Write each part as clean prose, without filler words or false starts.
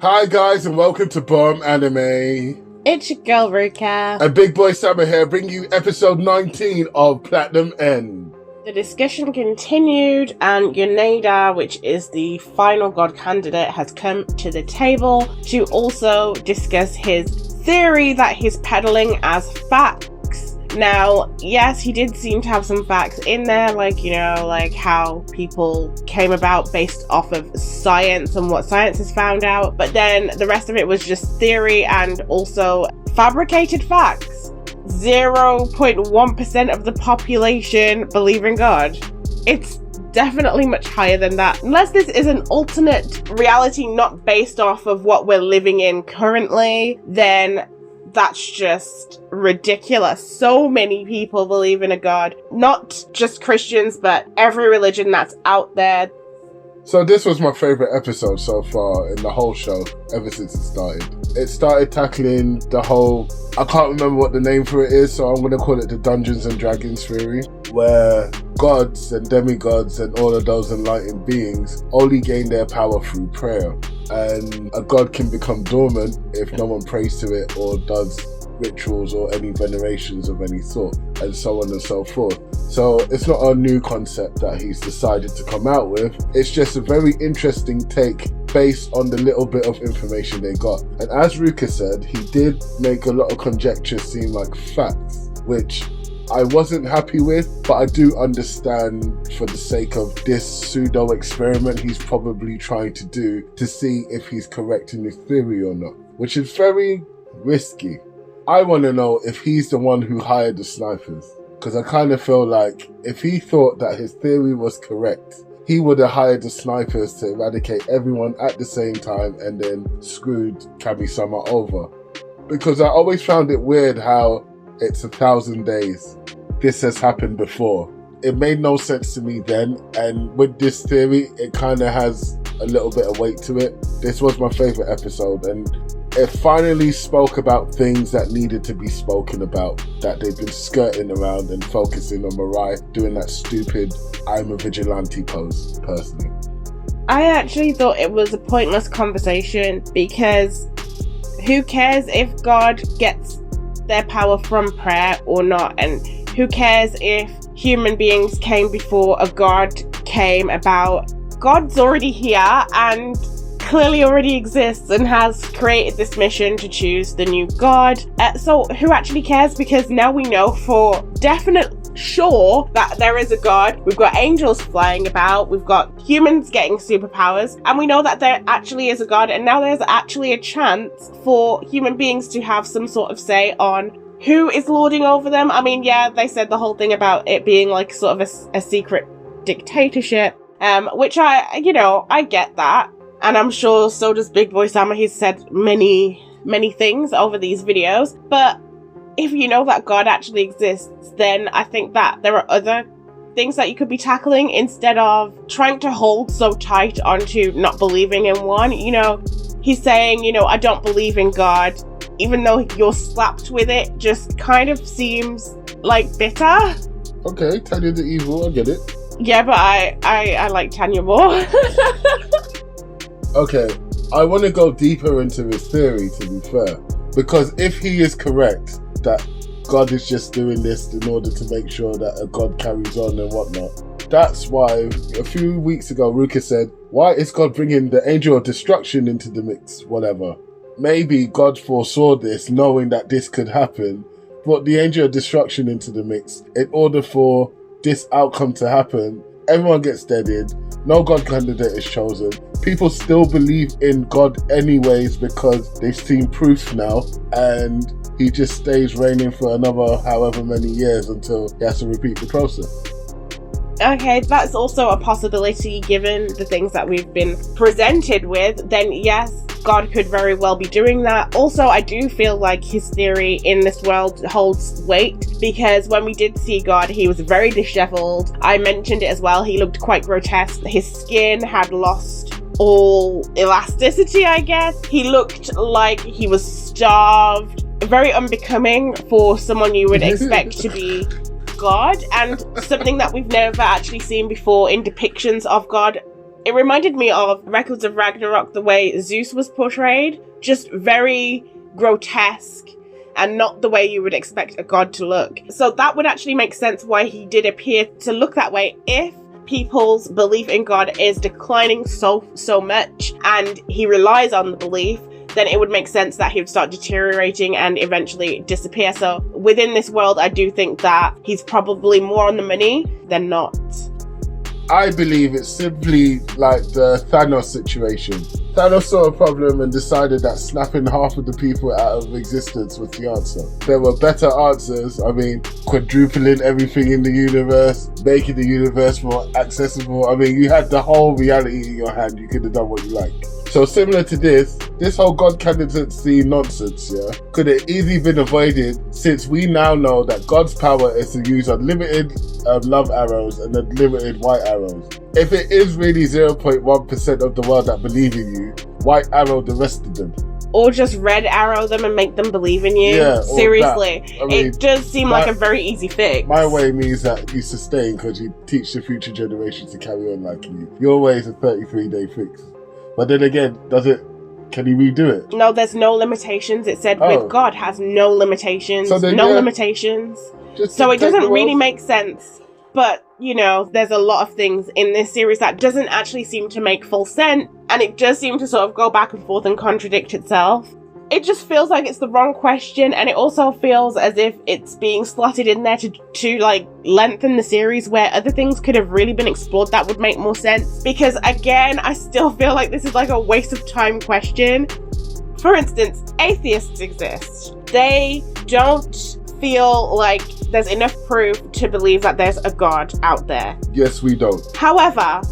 Hi guys and welcome to Bomb Anime. It's your girl Ruka. And Big Boy Summer here, bringing you episode 19 of Platinum End. The discussion continued and Yoneda, which is the final god candidate, has come to the table to also discuss his theory that he's peddling as facts. Now, yes, he did seem to have some facts in there, like how people came about based off of science and what science has found out, but then the rest of it was just theory and also fabricated facts. 0.1% of the population believe in God. It's definitely much higher than that. Unless this is an alternate reality not based off of what we're living in currently, then that's just ridiculous. So many people believe in a God. Not just Christians, but every religion that's out there. So this was my favourite episode so far in the whole show, ever since it started. It started tackling the whole, I can't remember what the name for it is, so I'm going to call it the Dungeons and Dragons theory, where gods and demigods and all of those enlightened beings only gain their power through prayer. And a god can become dormant if no one prays to it or does rituals or any venerations of any sort, and so on and so forth. So it's not a new concept that he's decided to come out with. It's just a very interesting take based on the little bit of information they got. And as Ruka said, he did make a lot of conjecture seem like facts, which I wasn't happy with, but I do understand for the sake of this pseudo experiment he's probably trying to do to see if he's correct in his theory or not, which is very risky. I want to know if he's the one who hired the snipers, because I kind of feel like if he thought that his theory was correct, he would have hired the snipers to eradicate everyone at the same time and then screwed Kami-sama over. Because I always found it weird how it's 1,000 days. This has happened before. It made no sense to me then, and with this theory, it kind of has a little bit of weight to it. This was my favourite episode, and it finally spoke about things that needed to be spoken about, that they've been skirting around and focusing on Mirai doing that stupid I'm a vigilante pose, personally. I actually thought it was a pointless conversation, because who cares if God gets their power from prayer or not, and who cares if human beings came before a god came about? God's already here and clearly already exists and has created this mission to choose the new god. So who actually cares? Because now we know for definite sure that there is a god. We've got angels flying about, we've got humans getting superpowers, and we know that there actually is a god, and now there's actually a chance for human beings to have some sort of say on who is lording over them. I mean, yeah, they said the whole thing about it being like sort of a secret dictatorship, which I get that. And I'm sure so does Big Boy Sama. He's said many things over these videos. But if you know that God actually exists, then I think that there are other things that you could be tackling instead of trying to hold so tight onto not believing in one. He's saying, I don't believe in God, even though you're slapped with it, just kind of seems like bitter. Okay, Tanya the Evil, I get it. Yeah, but I like Tanya more. Okay, I want to go deeper into his theory, to be fair, because if he is correct that God is just doing this in order to make sure that a god carries on and whatnot, that's why a few weeks ago Ruka said, why is God bringing the angel of destruction into the mix, whatever. Maybe God foresaw this, knowing that this could happen, brought the angel of destruction into the mix in order for this outcome to happen. Everyone gets deaded, no god candidate is chosen. People still believe in God anyways because they've seen proof now, and he just stays reigning for another however many years until he has to repeat the process. Okay, that's also a possibility given the things that we've been presented with. Then yes, God could very well be doing that. Also, I do feel like his theory in this world holds weight, because when we did see God, he was very disheveled. I mentioned it as well, he looked quite grotesque. His skin had lost all elasticity, I guess. He looked like he was starved. Very unbecoming for someone you would expect to be God, and something that we've never actually seen before in depictions of God It reminded me of Records of Ragnarok, the way Zeus was portrayed. Just very grotesque and not the way you would expect a god to look. So that would actually make sense why he did appear to look that way if people's belief in God is declining so much and he relies on the belief. Then it would make sense that he would start deteriorating and eventually disappear. So within this world, I do think that he's probably more on the money than not. I believe it's simply like the Thanos situation. Thanos saw a problem and decided that snapping half of the people out of existence was the answer. There were better answers. I mean, quadrupling everything in the universe, making the universe more accessible. I mean, you had the whole reality in your hand. You could have done what you like. So similar to this whole God candidacy nonsense, yeah, could have easily been avoided since we now know that God's power is to use unlimited love arrows and unlimited white arrows. If it is really 0.1% of the world that believe in you, white arrow the rest of them. Or just red arrow them and make them believe in you. Yeah, seriously. I mean, it does seem like a very easy fix. My way means that you sustain because you teach the future generations to carry on like you. Your way is a 33-day fix. But then again, can he redo it? No, there's no limitations. It said with God has no limitations. So then, limitations. So it doesn't really make sense. But, you know, there's a lot of things in this series that doesn't actually seem to make full sense. And it does seem to sort of go back and forth and contradict itself. It just feels like it's the wrong question, and it also feels as if it's being slotted in there to like lengthen the series where other things could have really been explored that would make more sense. Because again, I still feel like this is like a waste of time question. For instance, atheists exist. They don't feel like there's enough proof to believe that there's a God out there. Yes, we don't. However,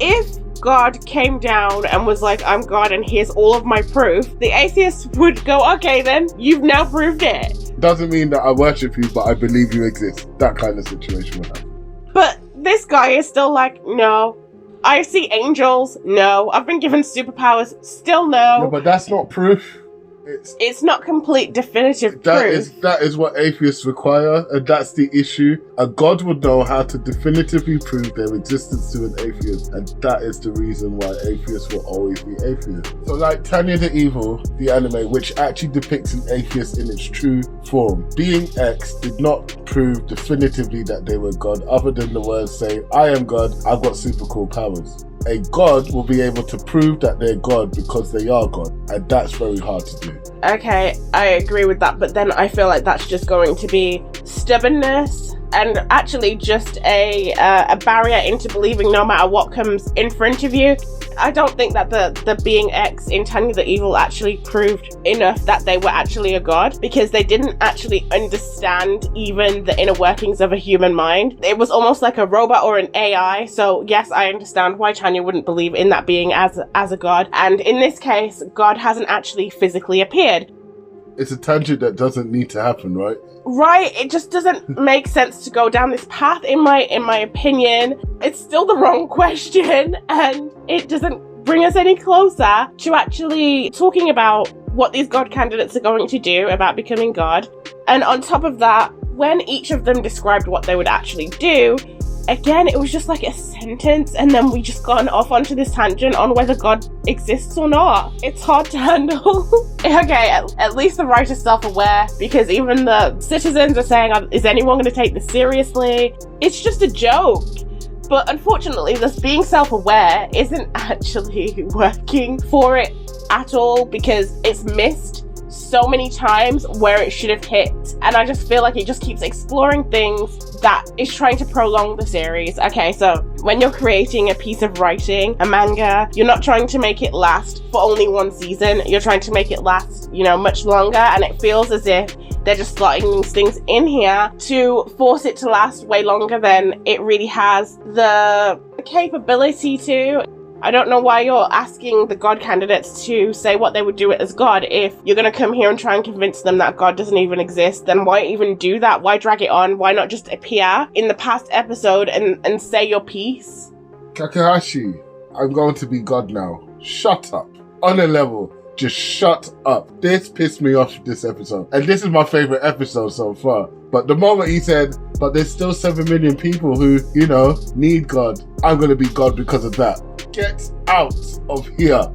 if God came down and was like, I'm God and here's all of my proof, the atheists would go, okay then, you've now proved it. Doesn't mean that I worship you, but I believe you exist. That kind of situation would happen. But this guy is still like, no. I see angels, no. I've been given superpowers, still no. No, but that's not proof. It's not complete definitive proof. That is what atheists require, and that's the issue. A god would know how to definitively prove their existence to an atheist, and that is the reason why atheists will always be atheists. So like Tanya the Evil, the anime, which actually depicts an atheist in its true form. Being X did not prove definitively that they were God, other than the words saying, I am God, I've got super cool powers. A god will be able to prove that they're God because they are God, and that's very hard to do. Okay, I agree with that, but then I feel like that's just going to be stubbornness and actually just a barrier into believing no matter what comes in front of you. I don't think that the being X in Tanya the Evil actually proved enough that they were actually a god, because they didn't actually understand even the inner workings of a human mind. It was almost like a robot or an AI. So yes, I understand why Tanya wouldn't believe in that being as a god. And in this case, God hasn't actually physically appeared. It's a tangent that doesn't need to happen, right? Right, it just doesn't make sense to go down this path in my opinion. It's still the wrong question, and it doesn't bring us any closer to actually talking about what these God candidates are going to do about becoming God. And on top of that, when each of them described what they would actually do, again, it was just like a sentence, and then we just gone off onto this tangent on whether God exists or not. It's hard to handle. Okay, at least the writer's self-aware, because even the citizens are saying, is anyone going to take this seriously? It's just a joke. But unfortunately, this being self-aware isn't actually working for it at all, because it's missed so many times where it should have hit, and I just feel like it just keeps exploring things that is trying to prolong the series. Okay, so when you're creating a piece of writing, a manga, you're not trying to make it last for only one season, you're trying to make it last, much longer, and it feels as if they're just slotting these things in here to force it to last way longer than it really has the capability to. I don't know why you're asking the God candidates to say what they would do as God. If you're going to come here and try and convince them that God doesn't even exist, then why even do that? Why drag it on? Why not just appear in the past episode and say your piece? Kakahashi, I'm going to be God now. Shut up. On a level, just shut up. This pissed me off this episode. And this is my favorite episode so far. But the moment he said, but there's still 7 million people who, need God. I'm going to be God because of that. get out of here.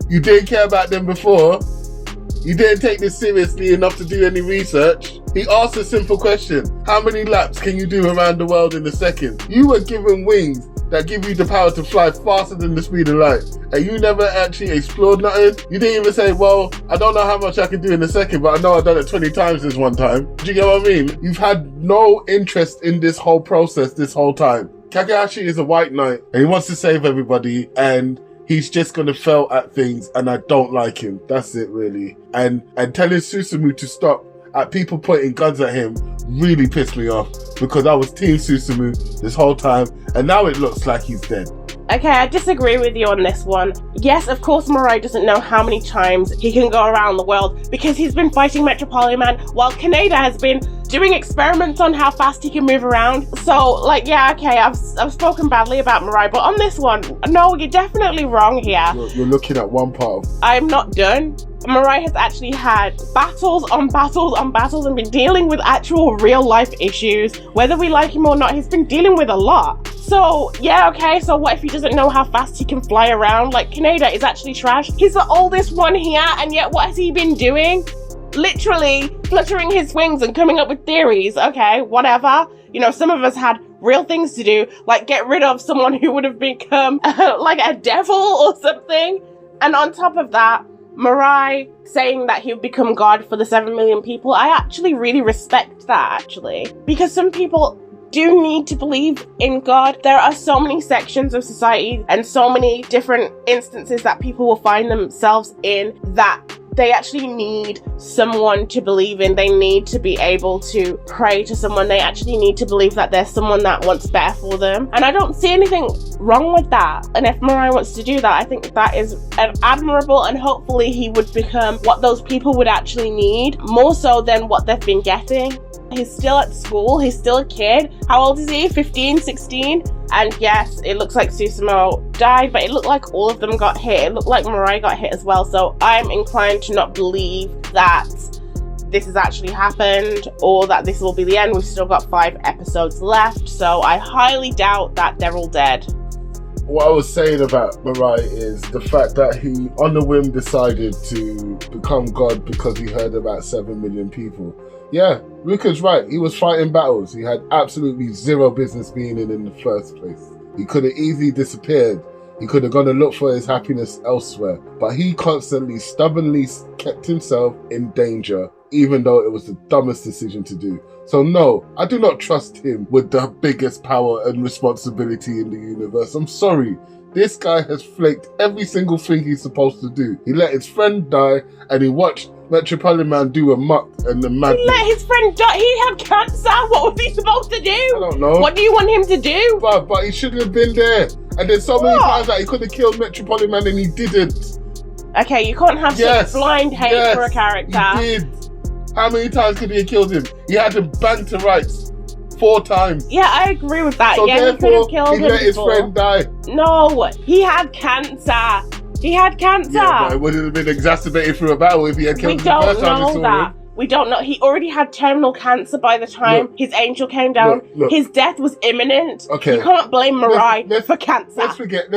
You didn't care about them before. You didn't take this seriously enough to do any research. He asked a simple question. How many laps can you do around the world in a second? You were given wings that give you the power to fly faster than the speed of light. And you never actually explored nothing. You didn't even say, well, I don't know how much I can do in a second, but I know I've done it 20 times this one time. Do you get what I mean? You've had no interest in this whole process this whole time. Kakashi is a white knight and he wants to save everybody, and he's just gonna fail at things, and I don't like him. That's it, really. And telling Susumu to stop at people pointing guns at him really pissed me off, because I was Team Susumu this whole time, and now it looks like he's dead. Okay, I disagree with you on this one. Yes, of course Mirai doesn't know how many times he can go around the world because he's been fighting Metropoliman while Kaneda has been doing experiments on how fast he can move around. So, like, yeah, okay, I've spoken badly about Mirai, but on this one, no, you're definitely wrong here. You're looking at one part of... I'm not done. Mirai has actually had battles on battles on battles and been dealing with actual real life issues. Whether we like him or not, he's been dealing with a lot. So, yeah, okay, so what if he doesn't know how fast he can fly around? Like, Kaneda is actually trash. He's the oldest one here, and yet what has he been doing? Literally fluttering his wings and coming up with theories. Okay, whatever. You know, some of us had real things to do, like get rid of someone who would have become like a devil or something. And on top of that, Mirai saying that he would become God for the 7 million people, I actually really respect that, actually. Because some people do need to believe in God. There are so many sections of society and so many different instances that people will find themselves in that they actually need someone to believe in. They need to be able to pray to someone. They actually need to believe that there's someone that wants better for them. And I don't see anything wrong with that. And if Mirai wants to do that, I think that is admirable, and hopefully he would become what those people would actually need, more so than what they've been getting. He's still at school, he's still a kid. How old is he? 15, 16? And yes, it looks like Susumo died, but it looked like all of them got hit. It looked like Mirai got hit as well, so I'm inclined to not believe that this has actually happened, or that this will be the end. We've still got 5 episodes left, so I highly doubt that they're all dead. What I was saying about Mirai is the fact that he, on the whim, decided to become God because he heard about 7 million people. Yeah, Ruka's right. He was fighting battles he had absolutely zero business being in the first place. He could have easily disappeared. He could have gone to look for his happiness elsewhere. But he constantly, stubbornly kept himself in danger, even though it was the dumbest decision to do. So no, I do not trust him with the biggest power and responsibility in the universe. I'm sorry. This guy has flaked every single thing he's supposed to do. He let his friend die, and he watched Metropoliman do a muck and the madness. He let his friend die? He had cancer? What was he supposed to do? I don't know. What do you want him to do? But he shouldn't have been there. And there's so many times that he could have killed Metropoliman and he didn't. Okay, you can't have such blind hate for a character. He did. How many times could he have killed him? He had him banged to rights 4 times. Yeah, I agree with that. So yeah, therefore, he let his friend die. No, he had cancer. He had cancer. Yeah, but it wouldn't have been exacerbated through a battle if he had killed him the first time he saw him. We don't know. He already had terminal cancer by the time his angel came down. Look. His death was imminent. Okay. You can't blame Mirai for cancer. Let's forget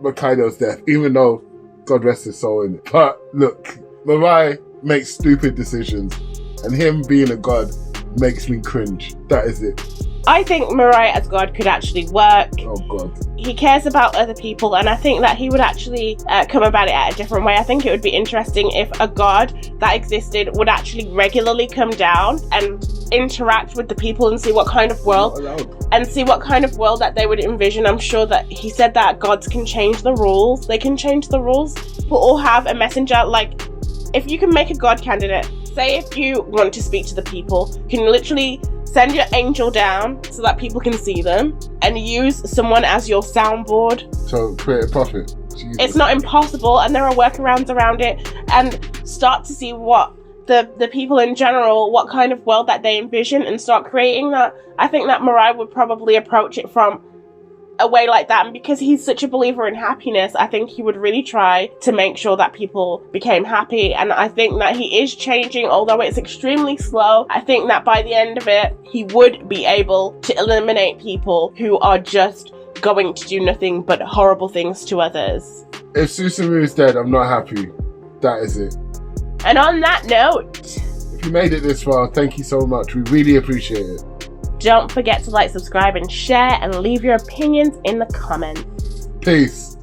Makaido's death, even though God rest his soul in it. But look, Mirai makes stupid decisions, and him being a god makes me cringe. That is it. I think Mirai as God could actually work. Oh God. He cares about other people, and I think that he would actually come about it at a different way. I think it would be interesting if a god that existed would actually regularly come down and interact with the people and see what kind of world that they would envision. I'm sure that he said that gods can change the rules. They can change the rules, but all have a messenger. Like, if you can make a god candidate, say if you want to speak to the people, you can literally send your angel down so that people can see them, and use someone as your soundboard. So create a prophet. Jesus. It's not impossible, and there are workarounds around it, and start to see what the people in general, what kind of world that they envision, and start creating that. I think that Mirai would probably approach it from a way like that, and because he's such a believer in happiness, I think he would really try to make sure that people became happy. And I think that he is changing, although it's extremely slow. I think that by the end of it, he would be able to eliminate people who are just going to do nothing but horrible things to others. If Susumu is dead, I'm not happy. That is it. And on that note, if you made it this far, thank you so much. We really appreciate it. Don't forget to like, subscribe, and share, and leave your opinions in the comments. Peace.